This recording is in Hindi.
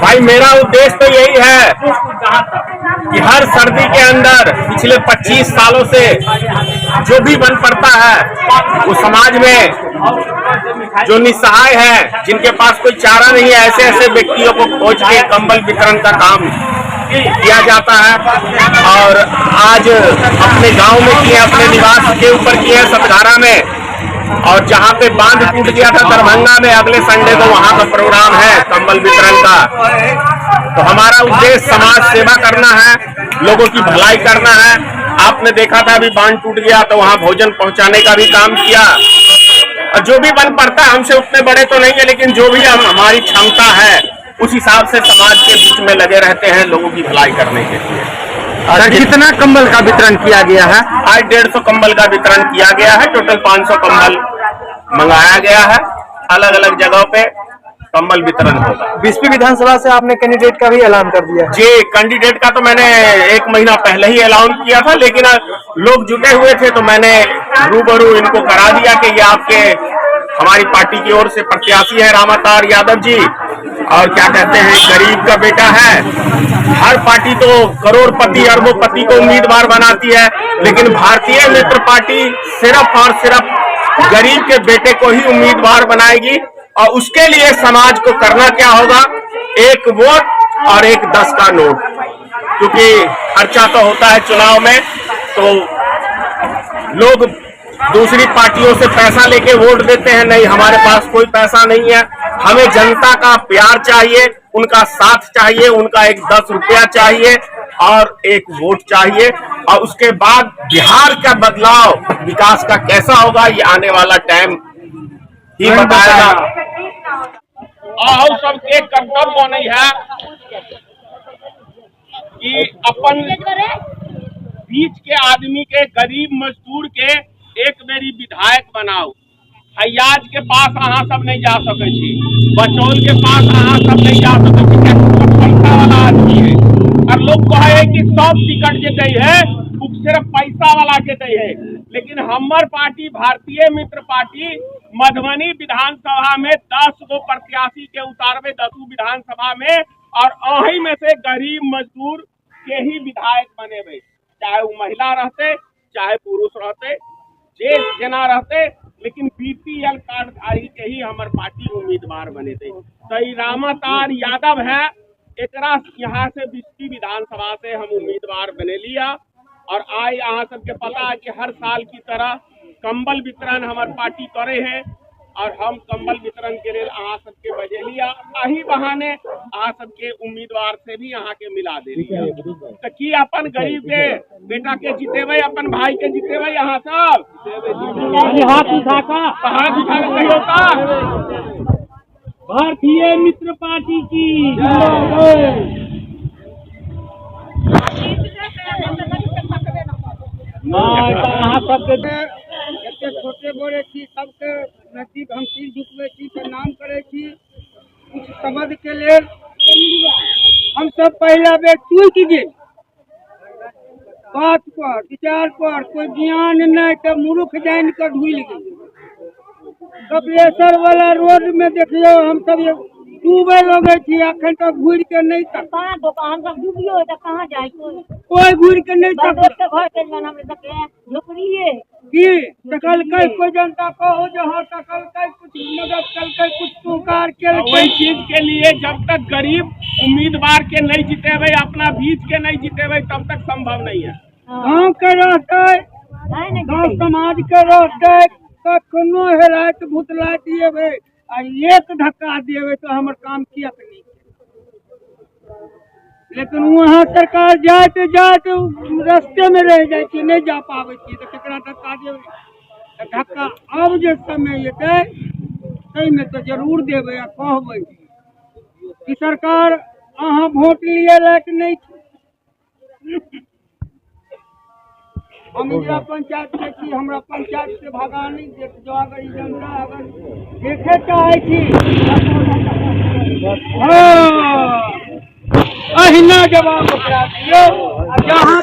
भाई मेरा उद्देश्य तो यही है कि हर सर्दी के अंदर पिछले 25 सालों से जो भी बन पड़ता है वो समाज में जो निस्सहाय है, जिनके पास कोई चारा नहीं है, ऐसे ऐसे व्यक्तियों को खोज के कंबल वितरण का काम किया जाता है। और आज अपने गांव में किए, अपने निवास के ऊपर किए सतघारा में, और जहां पे बांध टूट गया था दरभंगा में, अगले संडे को वहां का प्रोग्राम है कंबल वितरण का। तो हमारा उद्देश्य समाज सेवा करना है, लोगों की भलाई करना है। आपने देखा था अभी बांध टूट गया तो वहां भोजन पहुंचाने का भी काम किया। और जो भी बन पड़ता है, हमसे उतने बड़े तो नहीं है, लेकिन जो भी हमारी क्षमता है उस हिसाब से समाज के बीच में लगे रहते हैं लोगों की भलाई करने के लिए। और कितना कंबल का वितरण किया गया है? आज 150 कंबल का वितरण किया गया है। टोटल 500 कंबल मंगाया गया है। अलग अलग जगहों पे कंबल वितरण होगा। 20वीं विधानसभा से आपने कैंडिडेट का भी ऐलान कर दिया जी, कैंडिडेट का तो मैंने 1 महीना पहले ही ऐलान किया था, लेकिन लोग जुटे हुए थे तो मैंने रूबरू इनको करा दिया कि ये आपके हमारी पार्टी की ओर से प्रत्याशी है रामातार यादव जी, और क्या कहते हैं गरीब का बेटा है। हर पार्टी तो करोड़पति अरबोपति को उम्मीदवार बनाती है, लेकिन भारतीय मित्र पार्टी सिर्फ और सिर्फ गरीब के बेटे को ही उम्मीदवार बनाएगी। और उसके लिए समाज को करना क्या होगा, 1 वोट और 1 10 का नोट, क्योंकि खर्चा तो होता है चुनाव में, तो लोग दूसरी पार्टियों से पैसा लेके वोट देते हैं। नहीं, हमारे पास कोई पैसा नहीं है, हमें जनता का प्यार चाहिए, उनका साथ चाहिए, उनका 1 10 रुपया चाहिए और 1 वोट चाहिए। और उसके बाद बिहार का बदलाव विकास का कैसा होगा ये आने वाला टाइम ही बताएगा। और सबके कर्तव्य नहीं है कि अपन बीच के आदमी के, गरीब मजदूर के एक बेरी विधायक बनाओ। फैयाज के पास अहाँ सब नहीं जा सके छी, बचौल के पास अहाँ सब नहीं जा सके छी, पैसा वाला आदमी है। और लोग कहे कि सब टिकट जे दै है वो सिर्फ पैसा वाला के दै है, लेकिन हमार पार्टी भारतीय मित्र पार्टी मधुबनी विधानसभा में 10 गो प्रत्याशी के उतारवे 10 विधानसभा में, और अही में से गरीब मजदूर के ही विधायक बनेबे, चाहे वो महिला रहते चाहे पुरुष रहते, जे जना रहते, लेकिन बीपीएल कार्डधारी के ही हमार पार्टी उम्मीदवार बने थे। तो रामातार यादव है, एकरा यहाँ से 20वीं विधानसभा से हम उम्मीदवार बने लिया। और आज यहाँ सबके पता है कि हर साल की तरह कंबल वितरण हमार पार्टी करे हैं, और हम कंबल वितरण के लिए अहाँ सबके बजे लिया। अही बहाने अहाँ सबके उम्मीदवार से भी अहाँ के मिला दे लिया। तो की अपन गरीब के बेटा के जीतेबे, अपन भाई के जीतेबे, यहाँ सब हाथ उठा कहियो का भारतीय मित्र पार्टी की अहाँ सबके छोटे बड़े छी सबके नजदीक हम सिर झुकबे छी, प्रणाम करे छी। कुछ समझ के लेल हम सब पहला बेर टूट गेल बात पर, विचार पर, कोई ज्ञान नहीं तो मूर्ख जान कर ढुल गए। कपिलेश्वर वाला रोड में देखियो हम सब डूबे लगे छी, अखन तक घूर के नहीं तक हम सब डूबियो तो कहाँ जाए, कोई घूर के नहीं तक घर के जन हमरे तक झोपड़िए की टकलकै कोई जनता कहो जहाँ टकलकै कुछ मदद करके कुछ पुकार के वही चीज के लिए जब तक गरीब उम्मीदवार के नहीं जीतेबे, अपना बीच के नहीं जीतेबे, तब तक संभव नहीं है। गाँव के रहते, गाँव समाज के रहते, कखनो हेरात भुतला दिए आ 1 धक्का दिए तो हमर काम किया नहीं। लेकिन वहाँ सरकार जाते जाते रास्ते में रह जाए, नहीं जा पावे तो केकरा धक्का देवे। धक्का अब जो समय अतै तै में तो जरूर देवे आ कहबै कि सरकार अहाँ वोट लिए लायक नहीं। हम इंदिरा पंचायत के छी, हमरा पंचायत से भगा नहीं देख, जो अगर जनता अगर देखे चाहे छी अहिना जवाब दियो। जहाँ